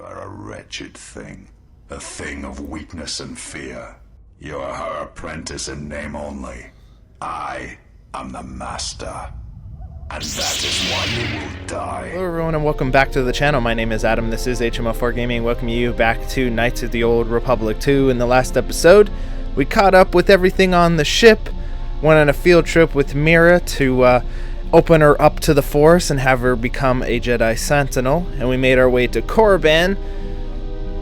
are a wretched thing. A thing of weakness and fear. You are her apprentice in name only. I am the master. And that is why you will die. Hello everyone and welcome back to the channel. My name is Adam, this is HMO4 Gaming. Welcome you back to Knights of the Old Republic 2. In the last episode, we caught up with everything on the ship. Went on a field trip with Mira to open her up to the Force and have her become a Jedi Sentinel. And we made our way to Korriban.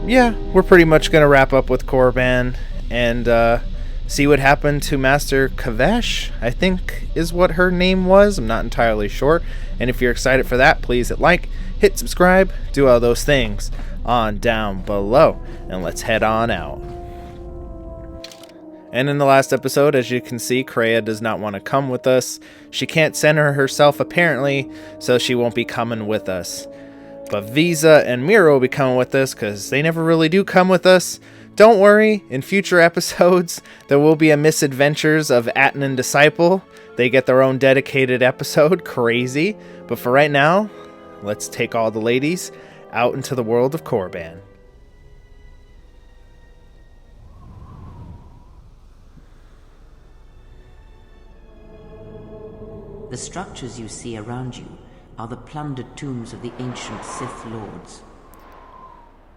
Yeah, we're pretty much going to wrap up with Korriban and see what happened to Master Kavesh, I think is what her name was. I'm not entirely sure. And if you're excited for that, please hit like, hit subscribe, do all those things on down below. And let's head on out. And in the last episode, as you can see, Kreia does not want to come with us. She can't center herself apparently, so she won't be coming with us. But Visa and Mira will be coming with us because they never really do come with us. Don't worry, in future episodes, there will be a misadventures of Atten and Disciple. They get their own dedicated episode, crazy. But for right now, let's take all the ladies out into the world of Korriban. The structures you see around you are the plundered tombs of the ancient Sith Lords.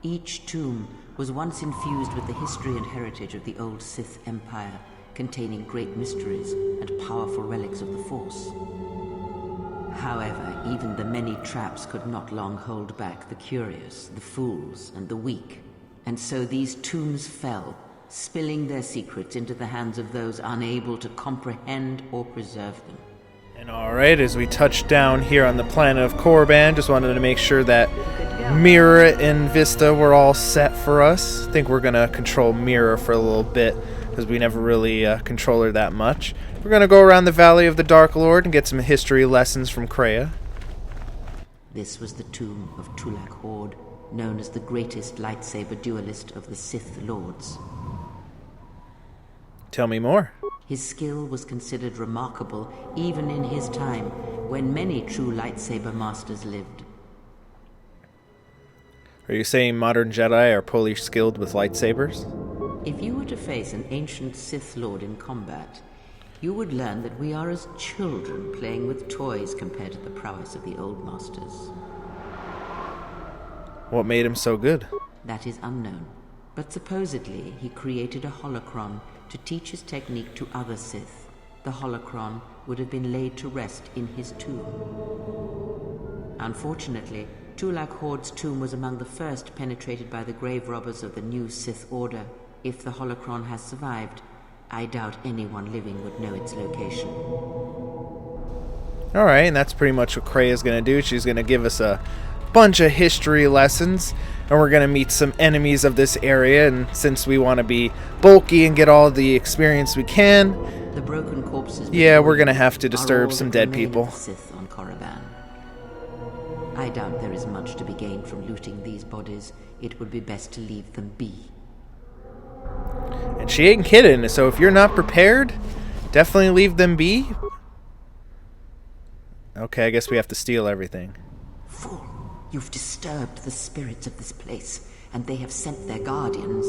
Each tomb was once infused with the history and heritage of the old Sith Empire, containing great mysteries and powerful relics of the Force. However, even the many traps could not long hold back the curious, the fools, and the weak, and so these tombs fell, spilling their secrets into the hands of those unable to comprehend or preserve them. And alright, as we touch down here on the planet of Korriban, just wanted to make sure that Mira and Vista were all set for us. I think we're going to control Mira for a little bit, because we never really control her that much. We're going to go around the Valley of the Dark Lord and get some history lessons from Kreia. This was the tomb of Tulak Hord, known as the greatest lightsaber duelist of the Sith Lords. Tell me more. His skill was considered remarkable even in his time, when many true lightsaber masters lived. Are you saying modern Jedi are poorly skilled with lightsabers? If you were to face an ancient Sith Lord in combat, you would learn that we are as children playing with toys compared to the prowess of the old masters. What made him so good? That is unknown, but supposedly he created a holocron to teach his technique to other Sith. The holocron would have been laid to rest in his tomb. Unfortunately, Tulak Hord's tomb was among the first penetrated by the grave robbers of the new Sith Order. If the holocron has survived, I doubt anyone living would know its location. Alright, and that's pretty much what Kreia's going to do. She's going to give us a bunch of history lessons, and we're going to meet some enemies of this area, and since we want to be bulky and get all the experience we can, the broken corpses, yeah, we're going to have to disturb some dead people. Sith on Korriban. I doubt there is much to be gained from looting these bodies. It would be best to leave them be. And she ain't kidding, so if you're not prepared, definitely leave them be. Okay, I guess we have to steal everything. Fool, you've disturbed the spirits of this place, and they have sent their guardians.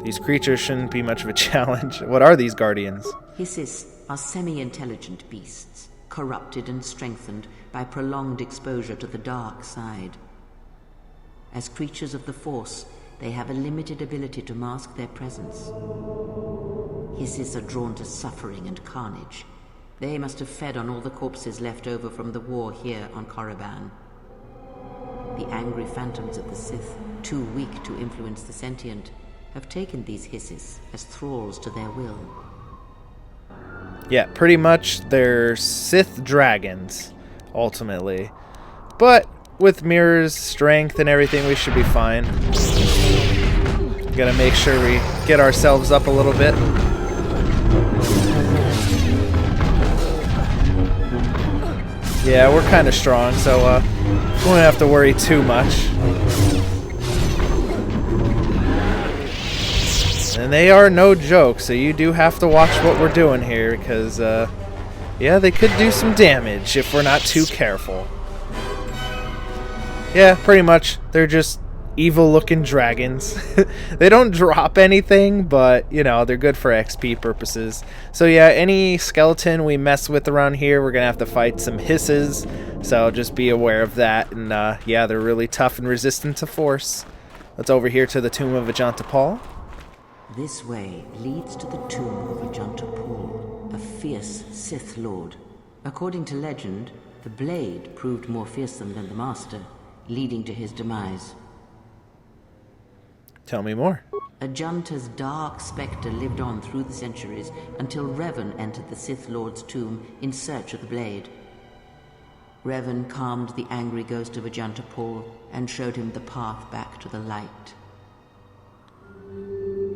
These creatures shouldn't be much of a challenge. What are these guardians? Hissis are semi-intelligent beasts, corrupted and strengthened by prolonged exposure to the dark side. As creatures of the Force, they have a limited ability to mask their presence. Hissis are drawn to suffering and carnage. They must have fed on all the corpses left over from the war here on Korriban. The angry phantoms of the Sith, too weak to influence the sentient, have taken these Hissis as thralls to their will. Yeah, pretty much they're Sith dragons, ultimately. But with Mira's strength and everything, we should be fine. Gotta make sure we get ourselves up a little bit. Yeah, we're kind of strong, so we won't have to worry too much. And they are no joke, so you do have to watch what we're doing here, because, yeah, they could do some damage if we're not too careful. Yeah, pretty much. They're just evil-looking dragons. They don't drop anything, but, you know, they're good for XP purposes. So yeah, any skeleton we mess with around here, we're going to have to fight some hisses. So just be aware of that. And yeah, they're really tough and resistant to force. Let's over here to the tomb of Ajanta Paul. This way leads to the tomb of Ajanta Paul, a fierce Sith Lord. According to legend, the blade proved more fearsome than the master, leading to his demise. Tell me more. Ajanta's dark spectre lived on through the centuries until Revan entered the Sith Lord's tomb in search of the blade. Revan calmed the angry ghost of Ajanta Paul and showed him the path back to the light.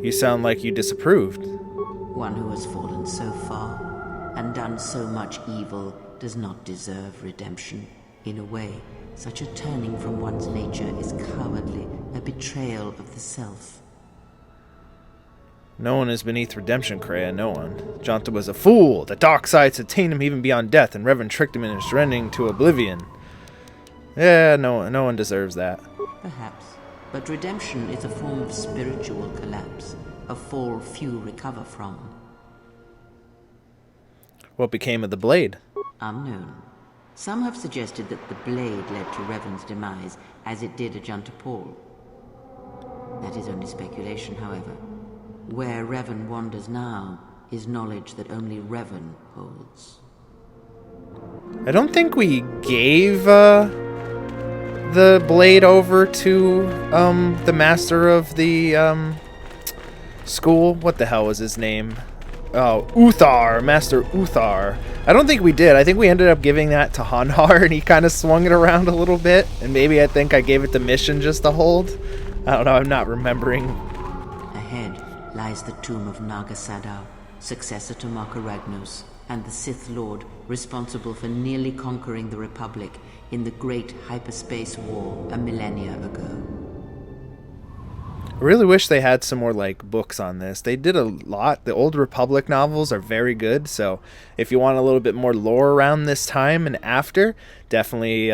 You sound like you disapproved. One who has fallen so far and done so much evil does not deserve redemption. In a way, such a turning from one's nature is cowardly, a betrayal of the self. No one is beneath redemption, Kreia, no one. Ajanta was a fool. The dark side sustained him even beyond death, and Revan tricked him into surrendering to oblivion. Yeah, no one deserves that. Perhaps. But redemption is a form of spiritual collapse, a fall few recover from. What became of the blade? Unknown. Some have suggested that the blade led to Revan's demise, as it did Ajanta Paul. That is only speculation, however. Where Revan wanders now is knowledge that only Revan holds. I don't think we gave the blade over to the master of the school. What the hell was his name? Oh, Uthar, Master Uthar. I don't think we did. I think we ended up giving that to Hanar, and he kind of swung it around a little bit. And maybe I think I gave it to Mission just to hold. I don't know. I'm not remembering. Ahead lies the tomb of Naga Sadow, successor to Marka Ragnos, and the Sith Lord responsible for nearly conquering the Republic in the Great Hyperspace War a millennia ago. I really wish they had some more like books on this. They did a lot. The Old Republic novels are very good, so if you want a little bit more lore around this time and after, definitely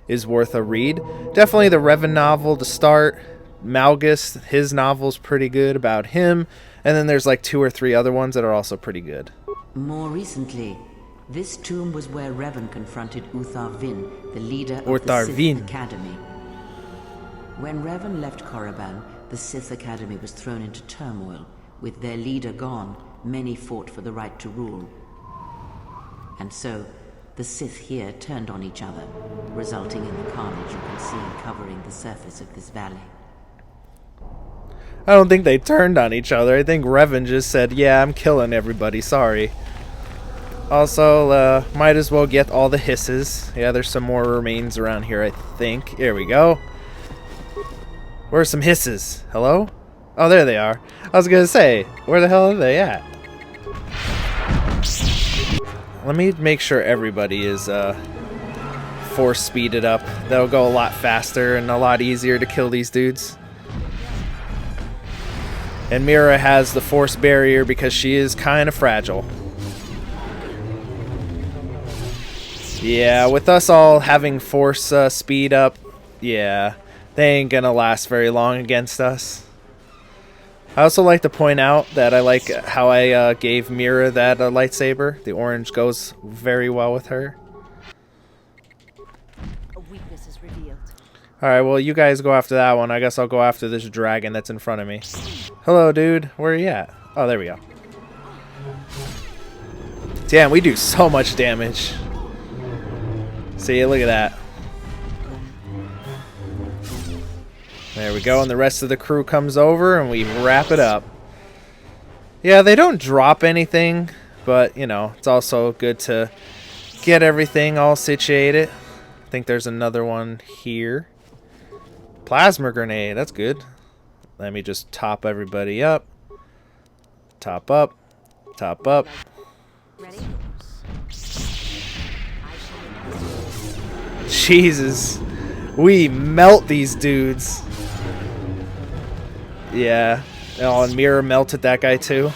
is worth a read. Definitely the Revan novel to start. Malgus, his novel's pretty good about him, and then there's like 2 or 3 other ones that are also pretty good. More recently, this tomb was where Revan confronted Uthar Vin, the leader of Uthar the Vin. Sith Academy. When Revan left Korriban, the Sith Academy was thrown into turmoil. With their leader gone, many fought for the right to rule. And so, the Sith here turned on each other, resulting in the carnage you can see covering the surface of this valley. I don't think they turned on each other. I think Revan just said, yeah, I'm killing everybody, sorry. Also, might as well get all the hisses. Yeah, there's some more remains around here, I think. Here we go. Where are some hisses? Hello? Oh, there they are. I was gonna say, where the hell are they at? Let me make sure everybody is force speeded up. That'll go a lot faster and a lot easier to kill these dudes. And Mira has the force barrier because she is kind of fragile. Yeah, with us all having force speed up, yeah, they ain't gonna last very long against us. I also like to point out that I like how I gave Mira that lightsaber. The orange goes very well with her. A weakness is revealed. Alright, well, you guys go after that one. I guess I'll go after this dragon that's in front of me. Hello, dude. Where are you at? Oh, there we go. Damn, we do so much damage. See, look at that. There we go, and the rest of the crew comes over, and we wrap it up. Yeah, they don't drop anything, but, you know, it's also good to get everything all situated. I think there's another one here. Plasma grenade, that's good. Let me just top everybody up. Top up. Top up. Ready? Jesus. We melt these dudes. Yeah. Oh, and Mira melted that guy too.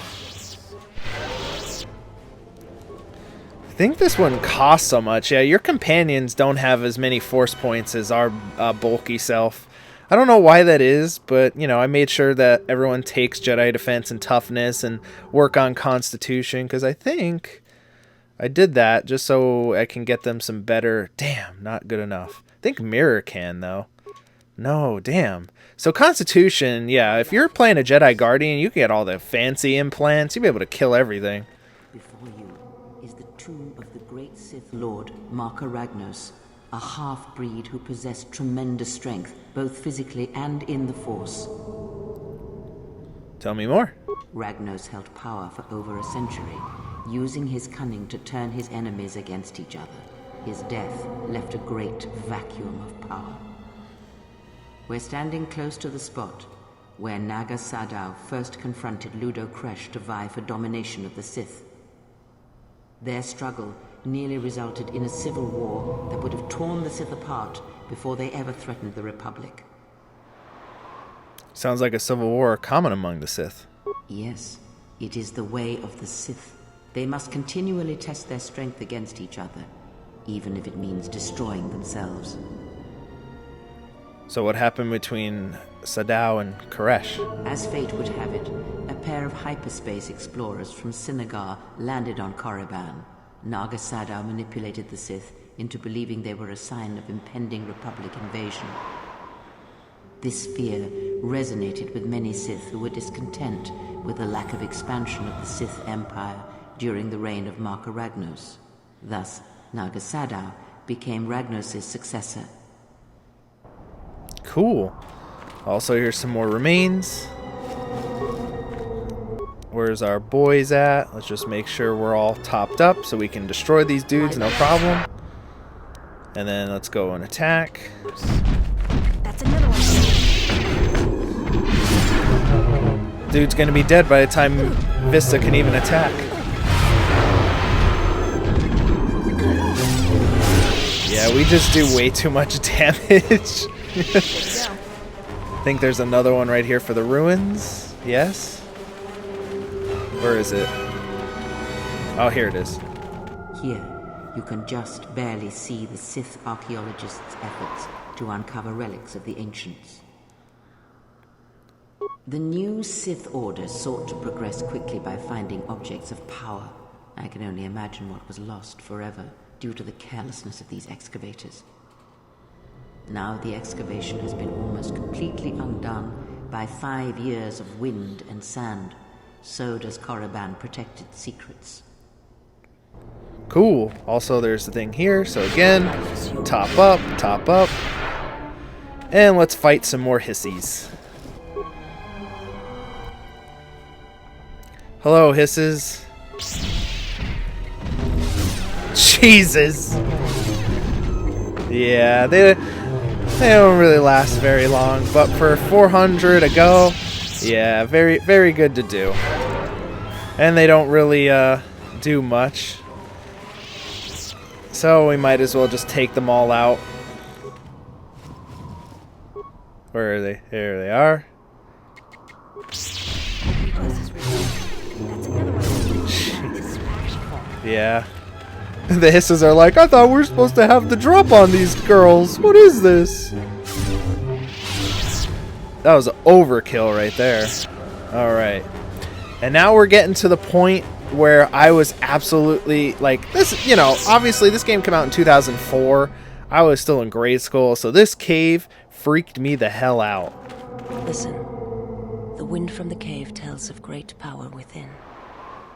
think this one costs so much. Yeah, your companions don't have as many force points as our bulky self. I don't know why that is, but, you know, I made sure that everyone takes Jedi defense and toughness and work on constitution, because I think I did that just so I can get them some better... Damn, not good enough. I think Mirror can, though. No, damn. So Constitution, yeah, if you're playing a Jedi Guardian, you can get all the fancy implants. You'll be able to kill everything. Before you is the tomb of the great Sith Lord, Marka Ragnos, a half-breed who possessed tremendous strength, both physically and in the Force. Tell me more. Ragnos held power for over a century, using his cunning to turn his enemies against each other. His death left a great vacuum of power. We're standing close to the spot where Naga Sadow first confronted Ludo Kresh to vie for domination of the Sith. Their struggle nearly resulted in a civil war that would have torn the Sith apart before they ever threatened the Republic. Sounds like a civil war common among the Sith. Yes, it is the way of the Sith. They must continually test their strength against each other, even if it means destroying themselves. So what happened between Sadow and Koresh? As fate would have it, a pair of hyperspace explorers from Sinagar landed on Korriban. Naga Sadow manipulated the Sith into believing they were a sign of impending Republic invasion. This fear resonated with many Sith who were discontent with the lack of expansion of the Sith Empire during the reign of Marka Ragnos. Thus, Naga Sadow became Ragnos' successor. Cool. Also, here's some more remains. Where's our boys at? Let's just make sure we're all topped up so we can destroy these dudes, no problem. And then let's go and attack. That's another one. Dude's gonna be dead by the time Vista can even attack. Yeah, we just do way too much damage. I think there's another one right here for the ruins. Yes? Where is it? Oh, here it is. Here, you can just barely see the Sith archaeologists' efforts to uncover relics of the ancients. The new Sith Order sought to progress quickly by finding objects of power. I can only imagine what was lost forever due to the carelessness of these excavators. Now the excavation has been almost completely undone by 5 years of wind and sand. So does Korriban protect its secrets. Cool. Also, there's the thing here. So again, top up, top up. And let's fight some more hissies. Hello, hisses. Jesus. Yeah, they don't really last very long, but for 400 a go, yeah, very, very good to do. And they don't really do much. So we might as well just take them all out. Where are they? There they are. Yeah. The hisses are like, I thought we were supposed to have the drop on these girls. What is this? That was overkill right there. Alright. And now we're getting to the point where I was absolutely like, this, you know, obviously this game came out in 2004. I was still in grade school, so this cave freaked me the hell out. Listen. The wind from the cave tells of great power within,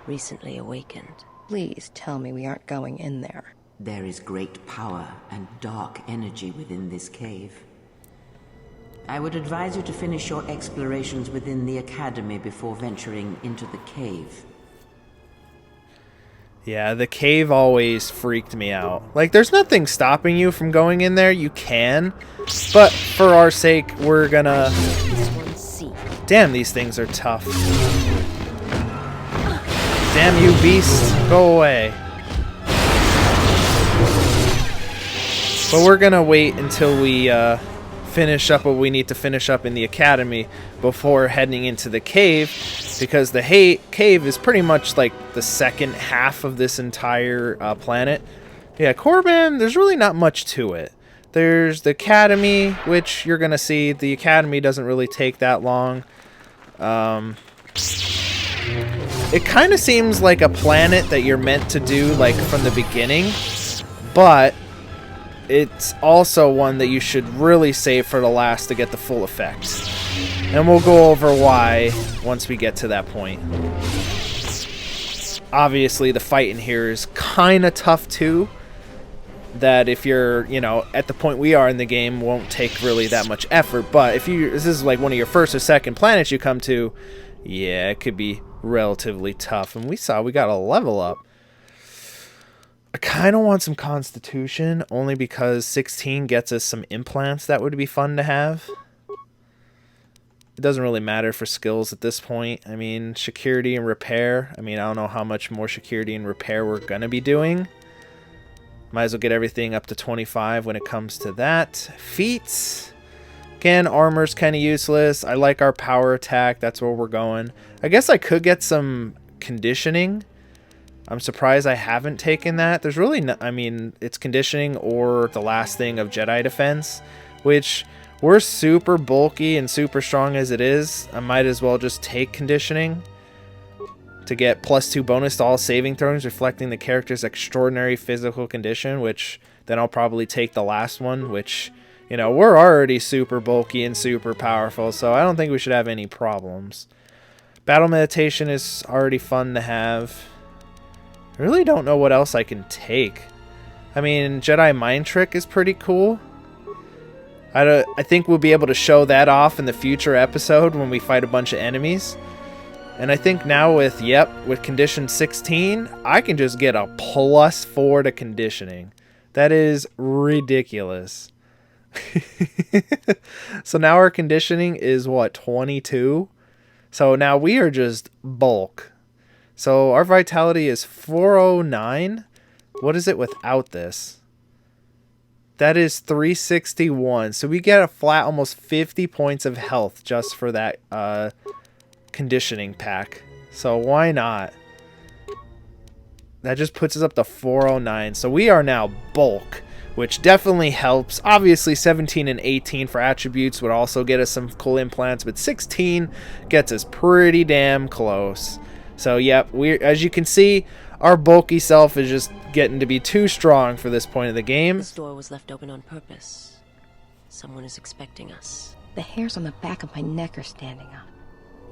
recently awakened. Please tell me we aren't going in there. There is great power and dark energy within this cave. I would advise you to finish your explorations within the academy before venturing into the cave. Yeah, the cave always freaked me out. Like, there's nothing stopping you from going in there. You can. But for our sake, we're gonna... Damn, these things are tough. Damn you, beast. Go away. But we're gonna wait until we finish up what we need to finish up in the academy before heading into the cave, because the cave is pretty much like the second half of this entire planet. Yeah, Korriban, there's really not much to it. There's the academy, which you're gonna see. The academy doesn't really take that long. It kind of seems like a planet that you're meant to do like from the beginning, but it's also one that you should really save for the last to get the full effect. And we'll go over why once we get to that point. Obviously, the fight in here is kind of tough too. That if you're, you know, at the point we are in the game, won't take really that much effort. But if this is like one of your first or second planets you come to, yeah, it could be relatively tough. And we got a level up. I kind of want some Constitution, only because 16 gets us some implants that would be fun to have. It doesn't really matter for skills at this point. I mean, security and repair. I mean, I don't know how much more security and repair we're going to be doing. Might as well get everything up to 25 when it comes to that. Feats. Again, armor's kind of useless. I like our power attack. That's where we're going. I guess I could get some conditioning. I'm surprised I haven't taken that. There's really no, I mean, it's conditioning or the last thing of Jedi defense, which we're super bulky and super strong as it is. I might as well just take conditioning to get +2 bonus to all saving throws, reflecting the character's extraordinary physical condition, which then I'll probably take the last one, which, you know, we're already super bulky and super powerful, so I don't think we should have any problems. Battle meditation is already fun to have. I really don't know what else I can take. I mean, Jedi mind trick is pretty cool. I think we'll be able to show that off in the future episode when we fight a bunch of enemies. And I think now with condition 16, I can just get a +4 to conditioning. That is ridiculous. So now our conditioning is what, 22? So now we are just bulk. So our vitality is 409. What is it without this? That is 361. So we get a flat almost 50 points of health just for that conditioning pack. So why not? That just puts us up to 409. So we are now bulk, which definitely helps. Obviously 17 and 18 for attributes would also get us some cool implants, but 16 gets us pretty damn close. So yep, as you can see, our bulky self is just getting to be too strong for this point of the game. This door was left open on purpose. Someone is expecting us. The hairs on the back of my neck are standing up.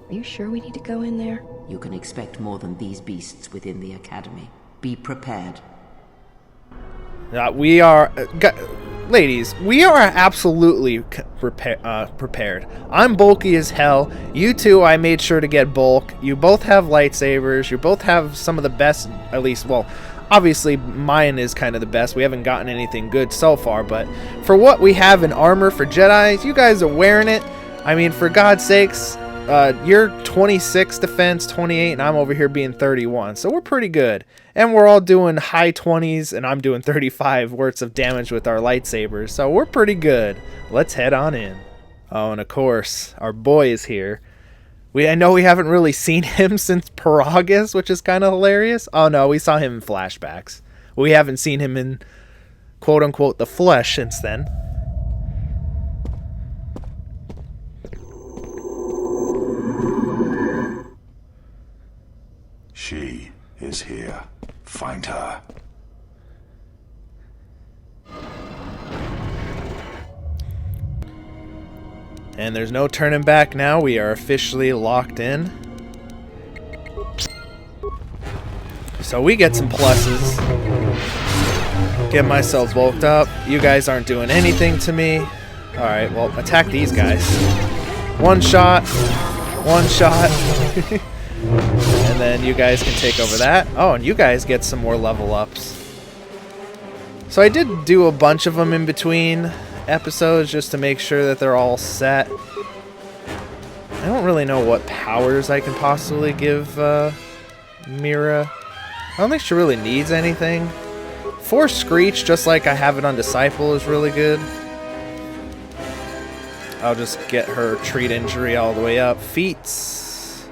Are you sure we need to go in there? You can expect more than these beasts within the academy. Be prepared. We are... ladies, we are absolutely prepared. I'm bulky as hell. You two, I made sure to get bulk. You both have lightsabers. You both have some of the best, at least, well, obviously mine is kind of the best. We haven't gotten anything good so far, but for what we have in armor for Jedis, you guys are wearing it. I mean, for God's sakes, you're 26 defense, 28, and I'm over here being 31, so we're pretty good. And we're all doing high 20s, and I'm doing 35 worth of damage with our lightsabers, so we're pretty good. Let's head on in. Oh, and of course, our boy is here. I know we haven't really seen him since Paragus, which is kind of hilarious. Oh no, we saw him in flashbacks. We haven't seen him in quote-unquote the flesh since then. She is here. Find her. And there's no turning back now. We are officially locked in. So we get some pluses. Get myself bulked up. You guys aren't doing anything to me. Alright, well, attack these guys. One shot. One shot. And then you guys can take over that. Oh, and you guys get some more level ups. So I did do a bunch of them in between episodes just to make sure that they're all set. I don't really know what powers I can possibly give Mira. I don't think she really needs anything. Force Screech, just like I have it on Disciple, is really good. I'll just get her treat injury all the way up. Feats.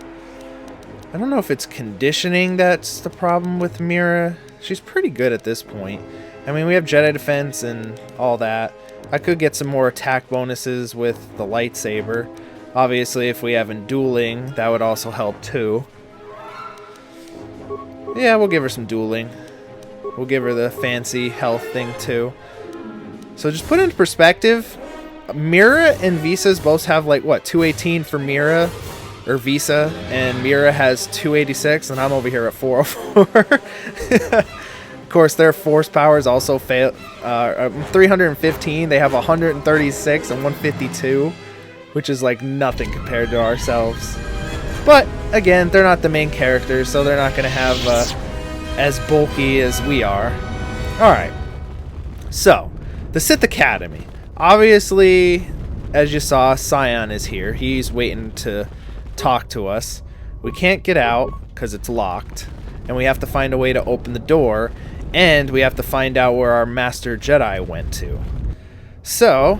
I don't know if it's conditioning that's the problem with Mira. She's pretty good at this point. I mean, we have Jedi defense and all that. I could get some more attack bonuses with the lightsaber. Obviously, if we have in dueling, that would also help too. Yeah, we'll give her some dueling. We'll give her the fancy health thing too. So just put it into perspective, Mira and Visa's both have like, what, 218 for Mira, or Visa, and Mira has 286, and I'm over here at 404. Of course, their force powers also fail. 315, they have 136 and 152, which is like nothing compared to ourselves. But again, they're not the main characters, so they're not going to have as bulky as we are. Alright, so the Sith Academy. Obviously, as you saw, Scion is here. He's waiting to talk to us. We can't get out because it's locked, and we have to find a way to open the door, and we have to find out where our Master Jedi went to. So,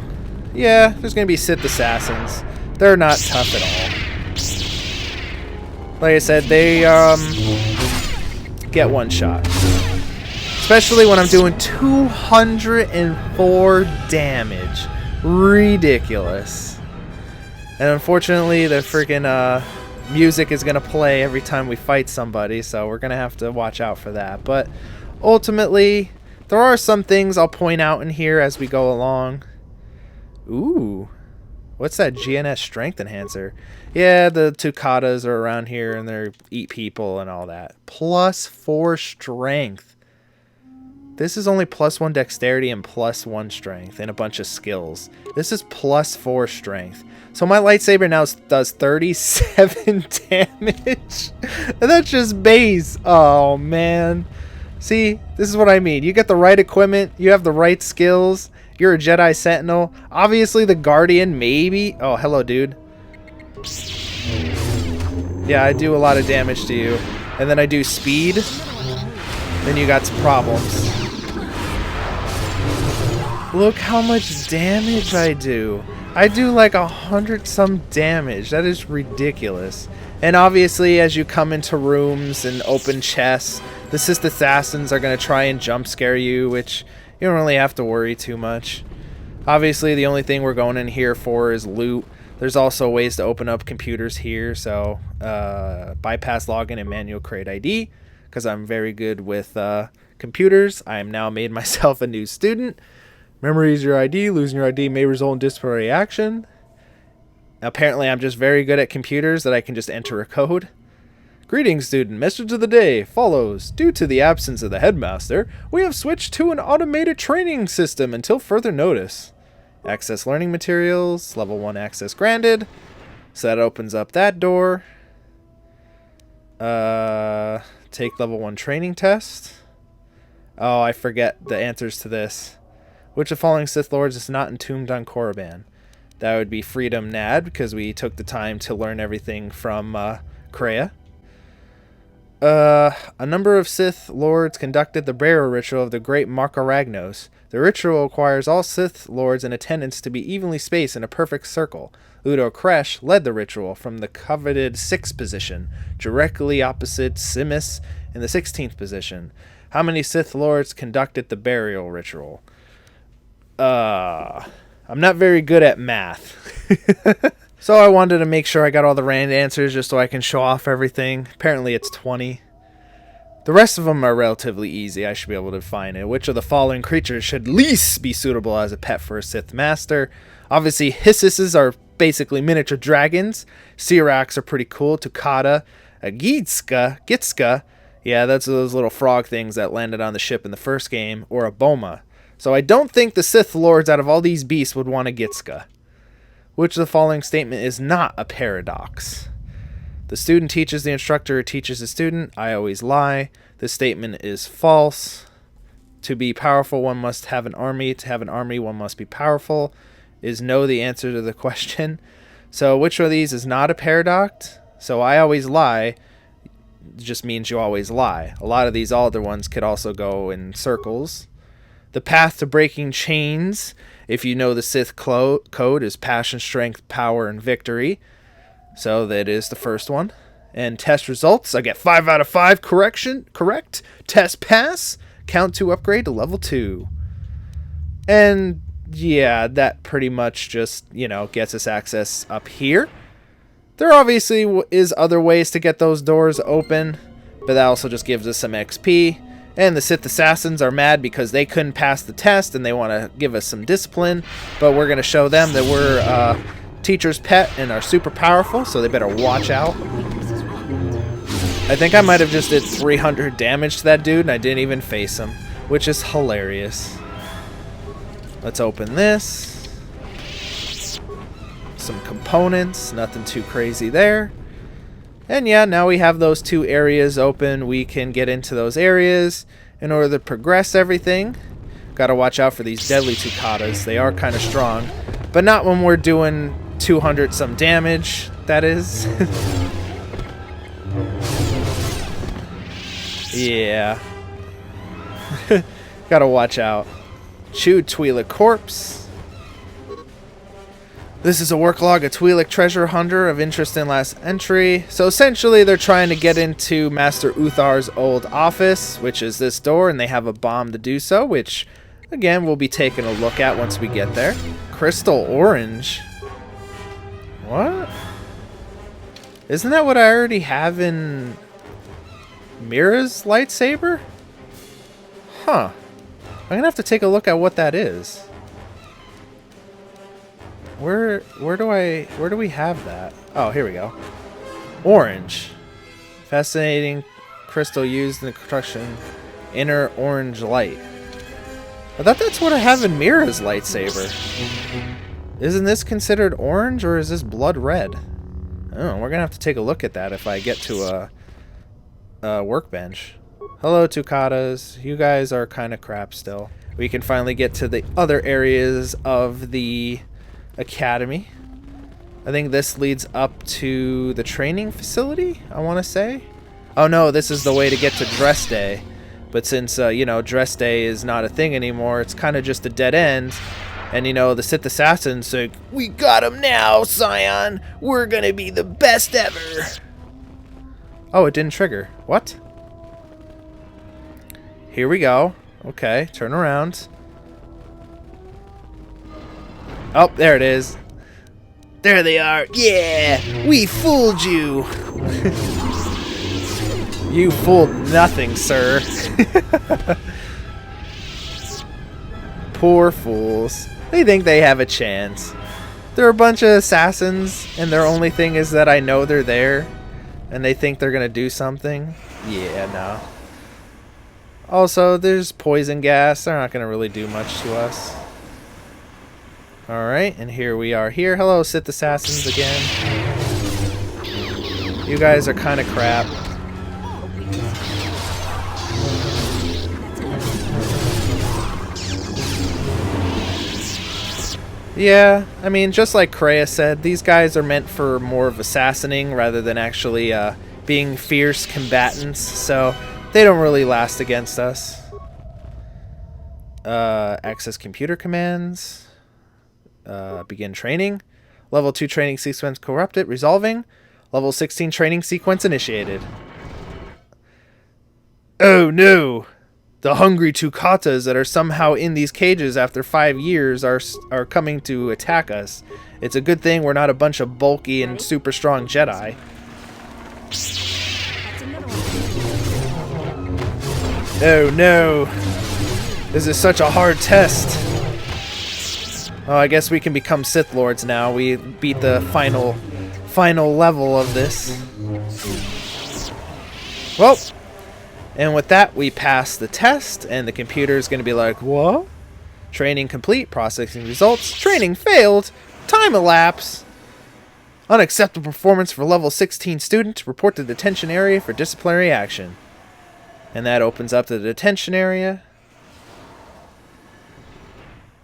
yeah, there's going to be Sith assassins. They're not tough at all. Like I said, they get one shot. Especially when I'm doing 204 damage. Ridiculous. And unfortunately, the freaking music is going to play every time we fight somebody, so we're going to have to watch out for that. But ultimately, there are some things I'll point out in here as we go along. Ooh. What's that GNS strength enhancer? Yeah, the two katas are around here and they eat people and all that. +4 strength. This is only +1 dexterity and +1 strength and a bunch of skills. This is +4 strength. So my lightsaber now does 37 damage. And that's just base. Oh, man. See, this is what I mean. You get the right equipment. You have the right skills. You're a Jedi Sentinel. Obviously, the Guardian, maybe. Oh, hello, dude. Yeah, I do a lot of damage to you. And then I do speed. Then you got some problems. Look how much damage I do. I do like 100-some damage. That is ridiculous. And obviously, as you come into rooms and open chests, the Sith assassins are going to try and jump scare you, which you don't really have to worry too much. Obviously, the only thing we're going in here for is loot. There's also ways to open up computers here, so bypass login and manual create ID, because I'm very good with computers. I am now made myself a new student. Memory is your ID. Losing your ID may result in disciplinary action. Apparently, I'm just very good at computers that I can just enter a code. Greetings, student. Message of the day follows. Due to the absence of the headmaster, we have switched to an automated training system until further notice. Access learning materials. Level 1 access granted. So that opens up that door. Take level 1 training test. Oh, I forget the answers to this. Which of the following Sith Lords is not entombed on Korriban? That would be Freedom Nad, because we took the time to learn everything from Kreia. A number of Sith Lords conducted the burial ritual of the great Markaragnos. The ritual requires all Sith Lords in attendance to be evenly spaced in a perfect circle. Udo Kresh led the ritual from the coveted 6th position, directly opposite Simis in the 16th position. How many Sith Lords conducted the burial ritual? I'm not very good at math. So I wanted to make sure I got all the random answers just so I can show off everything. Apparently it's 20. The rest of them are relatively easy. I should be able to find it. Which of the following creatures should least be suitable as a pet for a Sith Master? Obviously, Hissises are basically miniature dragons. Siraks are pretty cool. Tukata. A Gitska. Yeah, that's those little frog things that landed on the ship in the first game. Or a Boma. So I don't think the Sith Lords out of all these beasts would want a Gitska. Which of the following statement is not a paradox? The student teaches the instructor, teaches the student. I always lie. This statement is false. To be powerful, one must have an army. To have an army, one must be powerful. Is no the answer to the question? So which of these is not a paradox? So I always lie just means you always lie. A lot of these other ones could also go in circles. The path to breaking chains, if you know the Sith code, is passion, strength, power, and victory. So that is the first one. And test results, I get 5 out of 5 correct. Test pass, count to upgrade to level 2. And yeah, that pretty much just, you know, gets us access up here. There obviously is other ways to get those doors open, but that also just gives us some XP. And the Sith Assassins are mad because they couldn't pass the test and they want to give us some discipline. But we're going to show them that we're teacher's pet and are super powerful, so they better watch out. I think I might have just did 300 damage to that dude and I didn't even face him, which is hilarious. Let's open this. Some components, nothing too crazy there. And yeah, now we have those 2 areas open. We can get into those areas in order to progress everything. Gotta watch out for these deadly Tukatas. They are kind of strong, but not when we're doing 200 some damage, that is. Yeah. Gotta watch out. Chewed Twi'lek corpse. This is a work log of Twi'lek treasure hunter of interest in last entry. So essentially they're trying to get into Master Uthar's old office, which is this door, and they have a bomb to do so, which again we'll be taking a look at once we get there. Crystal orange. What? Isn't that what I already have in Mira's lightsaber? Huh. I'm gonna have to take a look at what that is. Where do we have that? Oh, here we go. Orange. Fascinating crystal used in the construction. Inner orange light. I thought that's what I have in Mira's lightsaber. Isn't this considered orange or is this blood red? Oh, we're gonna have to take a look at that if I get to a workbench. Hello, Tukatas. You guys are kind of crap still. We can finally get to the other areas of the academy. I think this leads up to the training facility, I want to say. Oh no, this is the way to get to dress day. But since, you know, dress day is not a thing anymore, it's kind of just a dead end. And, you know, the Sith Assassins say, "We got him now, Scion. We're gonna be the best ever." Oh, it didn't trigger. What? Here we go. Okay, turn around. Oh, there it is. There they are. Yeah, we fooled you. You fooled nothing, sir. Poor fools. They think they have a chance. They're a bunch of assassins, and their only thing is that I know they're there, and they think they're gonna do something. Yeah, no. Also, there's poison gas. They're not gonna really do much to us. Alright, and here we are here. Hello, Sith Assassins again. You guys are kind of crap. Yeah, I mean, just like Kreia said, these guys are meant for more of assassinating rather than actually being fierce combatants, so they don't really last against us. Access computer commands. Begin training. Level 2 training sequence corrupted. Resolving. Level 16 training sequence initiated. Oh no! The hungry Tukatas that are somehow in these cages after 5 years are coming to attack us. It's a good thing we're not a bunch of bulky and super strong Jedi. Oh no! This is such a hard test. Oh, I guess we can become Sith Lords now. We beat the final level of this. Well, and with that, we pass the test, and the computer is going to be like, what? Training complete, processing results, training failed, time elapse. Unacceptable performance for level 16 student, report to the detention area for disciplinary action. And that opens up to the detention area.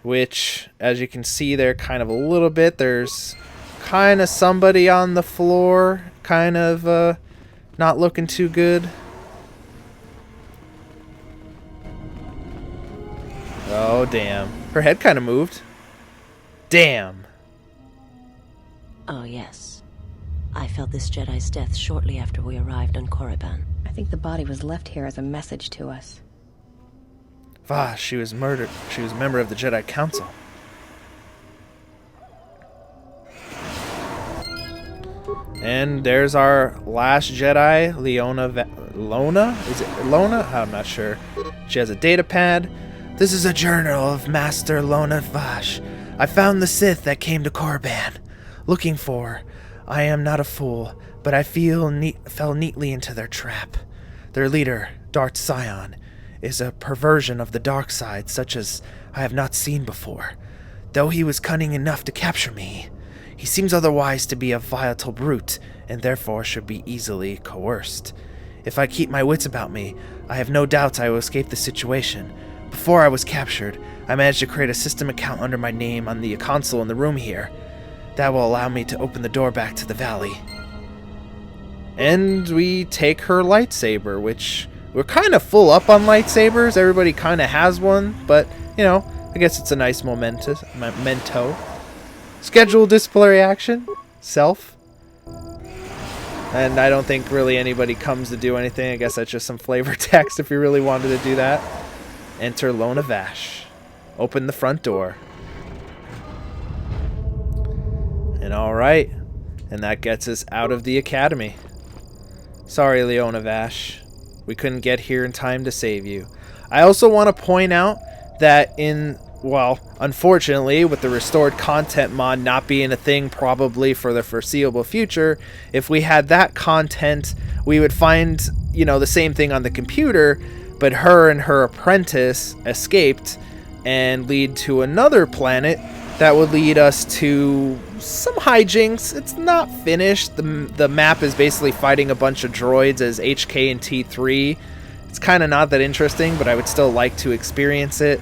Which, as you can see there kind of a little bit, there's kind of somebody on the floor, kind of not looking too good. Oh, damn. Her head kind of moved. Damn. Oh, yes. I felt this Jedi's death shortly after we arrived on Korriban. I think the body was left here as a message to us. Vash, she was murdered. She was a member of the Jedi Council. And there's our last Jedi, Lona? Is it Lona? I'm not sure. She has a data pad. This is a journal of Master Lona Vash. I found the Sith that came to Korriban. Looking for. I am not a fool, but I fell neatly into their trap. Their leader, Darth Sion, is a perversion of the dark side such as I have not seen before. Though he was cunning enough to capture me, he seems otherwise to be a volatile brute, and therefore should be easily coerced. If I keep my wits about me, I have no doubts I will escape the situation. Before I was captured, I managed to create a system account under my name on the console in the room here. That will allow me to open the door back to the valley. And we take her lightsaber, which we're kind of full up on lightsabers. Everybody kind of has one, but, you know, I guess it's a nice memento. Schedule disciplinary action. Self. And I don't think really anybody comes to do anything. I guess that's just some flavor text if you really wanted to do that. Enter Lona Vash. Open the front door. And alright. And that gets us out of the academy. Sorry, Leona Vash. We couldn't get here in time to save you. I also want to point out that unfortunately, with the restored content mod not being a thing probably for the foreseeable future, if we had that content, we would find, the same thing on the computer, but her and her apprentice escaped and lead to another planet that would lead us to some hijinks. It's not finished. The map is basically fighting a bunch of droids as HK and T3. It's kind of not that interesting, but I would still like to experience it.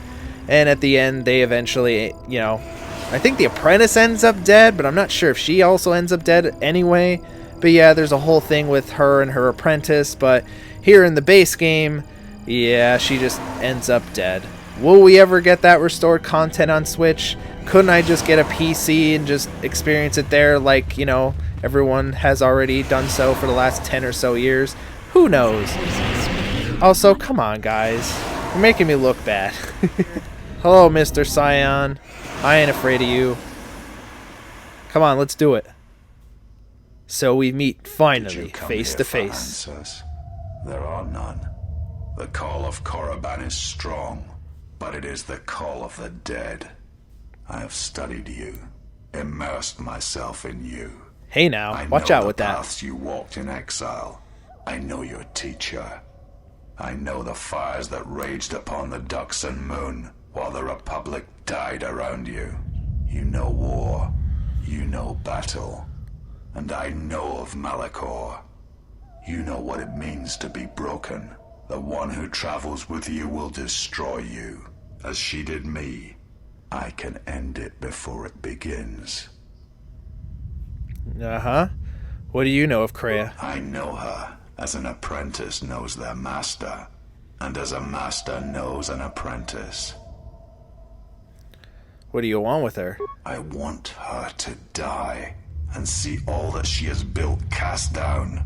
And at the end, they eventually, I think the apprentice ends up dead, but I'm not sure if she also ends up dead anyway. But yeah, there's a whole thing with her and her apprentice. But here in the base game, yeah, she just ends up dead. Will we ever get that restored content on Switch? Couldn't I just get a PC and just experience it there like, everyone has already done so for the last 10 or so years? Who knows? Also, come on, guys. You're making me look bad. Hello, Mr. Sion. I ain't afraid of you. Come on, let's do it. So we meet, finally, face to face. There are none. The call of Korriban is strong, but it is the call of the dead. I have studied you, immersed myself in you. Hey now, watch out with that. I know the paths you walked in exile. I know your teacher. I know the fires that raged upon the Duxan moon while the Republic died around you. You know war. You know battle. And I know of Malachor. You know what it means to be broken. The one who travels with you will destroy you, as she did me. I can end it before it begins. Uh-huh. What do you know of Kreia? I know her as an apprentice knows their master, and as a master knows an apprentice. What do you want with her? I want her to die, and see all that she has built cast down,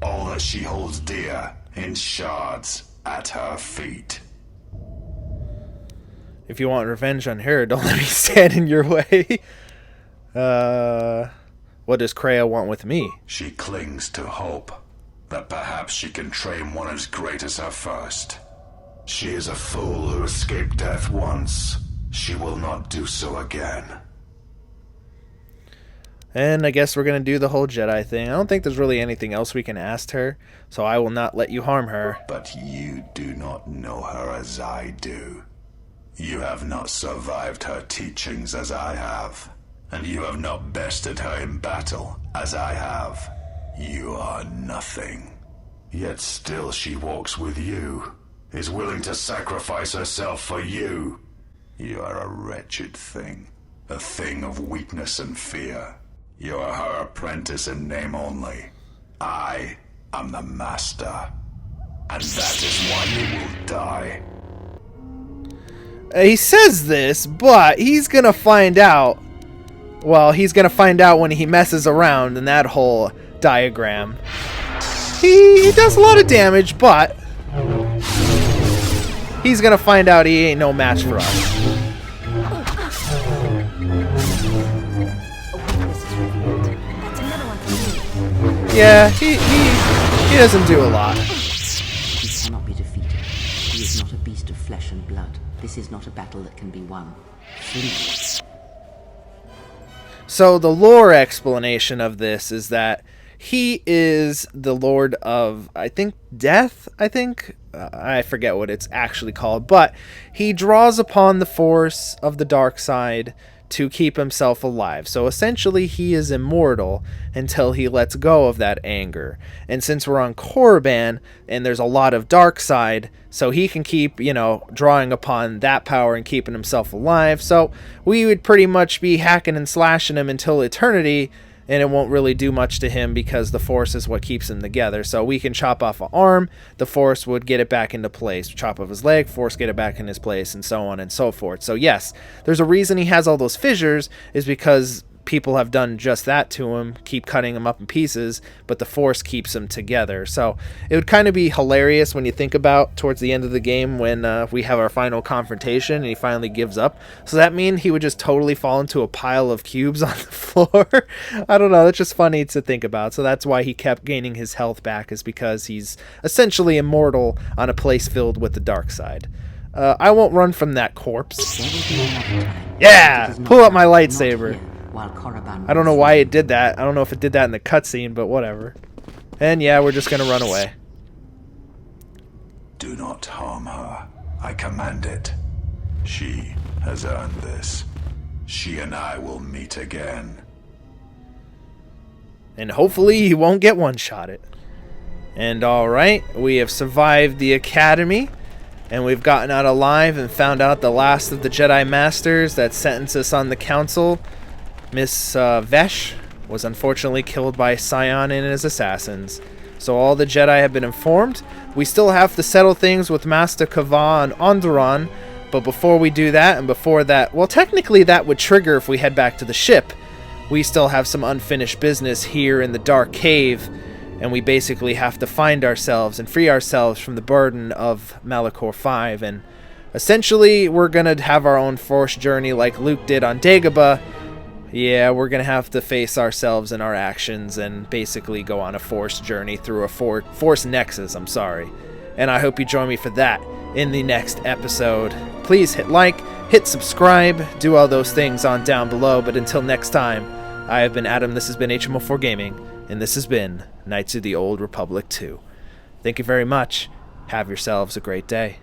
all that she holds dear in shards at her feet. If you want revenge on her, don't let me stand in your way. What does Kreia want with me? She clings to hope that perhaps she can train one as great as her first. She is a fool who escaped death once. She will not do so again. And I guess we're going to do the whole Jedi thing. I don't think there's really anything else we can ask her, so I will not let you harm her. But you do not know her as I do. You have not survived her teachings as I have, and you have not bested her in battle as I have. You are nothing. Yet still she walks with you, is willing to sacrifice herself for you. You are a wretched thing, a thing of weakness and fear. You are her apprentice in name only. I am the master, and that is why you will die. He says this, but he's gonna find out. Well, he's gonna find out when he messes around in that whole diagram. He does a lot of damage, but he's gonna find out he ain't no match for us. Yeah, he doesn't do a lot. He cannot be defeated. He is not a beast of flesh and blood. This is not a battle that can be won. Flee. So the lore explanation of this is that he is the Lord of, I think, Death, I forget what it's actually called, but he draws upon the force of the dark side to keep himself alive. So essentially he is immortal until he lets go of that anger. And since we're on Korriban and there's a lot of dark side, so he can keep, drawing upon that power and keeping himself alive. So we would pretty much be hacking and slashing him until eternity, and it won't really do much to him because the force is what keeps him together. So we can chop off an arm, the force would get it back into place. Chop off his leg, force get it back in his place, and so on and so forth. So yes, there's a reason he has all those fissures, is because people have done just that to him, keep cutting him up in pieces, but the force keeps him together. So it would kind of be hilarious when you think about towards the end of the game when we have our final confrontation and he finally gives up. So that means he would just totally fall into a pile of cubes on the floor. I don't know, that's just funny to think about. So that's why he kept gaining his health back, is because he's essentially immortal on a place filled with the dark side. I won't run from that corpse. Yeah, pull up my lightsaber. I don't know why it did that. I don't know if it did that in the cutscene, but whatever. And yeah, we're just gonna run away. Do not harm her. I command it. She has earned this. She and I will meet again. And hopefully he won't get one-shotted. And alright, we have survived the academy. And we've gotten out alive and found out the last of the Jedi Masters that sentenced us on the council. Miss Vesh was unfortunately killed by Sion and his assassins. So all the Jedi have been informed. We still have to settle things with Master Kava and Onderon, but before we do that, and before that, well, technically that would trigger if we head back to the ship. We still have some unfinished business here in the Dark Cave, and we basically have to find ourselves and free ourselves from the burden of Malachor 5, and essentially we're gonna have our own Force journey like Luke did on Dagobah. Yeah, we're going to have to face ourselves and our actions and basically go on a Force journey through a Force Nexus, And I hope you join me for that in the next episode. Please hit like, hit subscribe, do all those things on down below. But until next time, I have been Adam, this has been HMO4 Gaming, and this has been Knights of the Old Republic 2. Thank you very much. Have yourselves a great day.